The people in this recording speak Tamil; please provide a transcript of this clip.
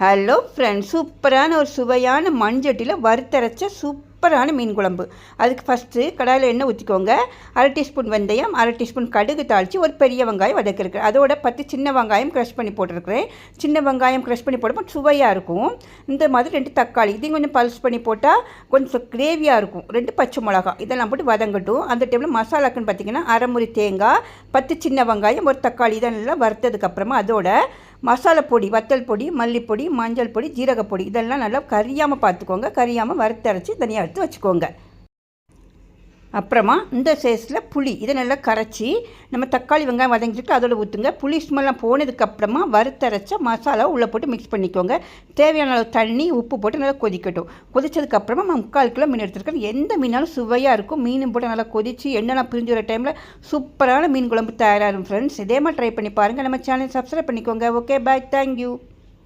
ஹலோ ஃப்ரெண்ட்ஸ், சூப்பரான ஒரு சுவையான மண்சட்டியில் வறுத்தரைச்ச சூப்பரான மீன் குழம்பு. அதுக்கு ஃபஸ்ட்டு கடாயில் எண்ணெய் ஊற்றிக்கோங்க. 1/2 டீஸ்பூன் வெந்தயம், 1/2 டீஸ்பூன் கடுகு தாளித்து ஒரு பெரிய வெங்காயம் வதக்கிருக்கேன். அதோட 10 சின்ன வெங்காயம் க்ரஷ் பண்ணி போட்டிருக்கிறேன். சின்ன வெங்காயம் க்ரஷ் பண்ணி போடும்போது சுவையாக இருக்கும். இந்த மாதிரி 2 தக்காளி இதையும் கொஞ்சம் பல்ஸ் பண்ணி போட்டால் கொஞ்சம் கிரேவியாக இருக்கும். 2 பச்சை மிளகா இதெல்லாம் போட்டு வதங்கட்டும். அந்த டைமில் மசாலாக்குன்னு பார்த்தீங்கன்னா 1/2 முறி தேங்காய், 10 சின்ன வெங்காயம், ஒரு தக்காளி இதெல்லாம் வறுத்ததுக்கப்புறமா அதோட மசாலா பொடி, வத்தல் பொடி, மல்லிப்பொடி, மஞ்சள் பொடி, ஜீரகப்பொடி இதெல்லாம் நல்லா கரியாமல் பார்த்துக்கோங்க. கரியாமல் வறுத்தரைச்சி தனியாக எடுத்து வச்சுக்கோங்க. அப்புறமா இந்த சைஸில் புளி இதை நல்லா கரைச்சி நம்ம தக்காளி வெங்காயம் வதங்கிட்டு அதோட ஊற்றுங்க. புளி ஸ்மெல்லாம் போனதுக்கப்புறமா வறுத்தரைச்ச மசாலா உள்ளே போட்டு மிக்ஸ் பண்ணிக்கோங்க. தேவையான அளவு தண்ணி, உப்பு போட்டு நல்லா கொதிக்கட்டும். கொதிச்சதுக்கப்புறமா 3/4 கிலோ மீன் எடுத்துருக்கேன். எந்த மீனாலும் சுவையாக இருக்கும். மீனும் போட்டு நல்லா கொதித்து எண்ணெய்லாம் பிரிஞ்சு வர டைமில் சூப்பரான மீன் குழம்பு தயாராகும் ஃப்ரெண்ட்ஸ். இதே மாதிரி ட்ரை பண்ணி பாருங்கள். நம்ம சேனல் சப்ஸ்கிரைப் பண்ணிக்கோங்க. ஓகே, பாய், தேங்க்யூ.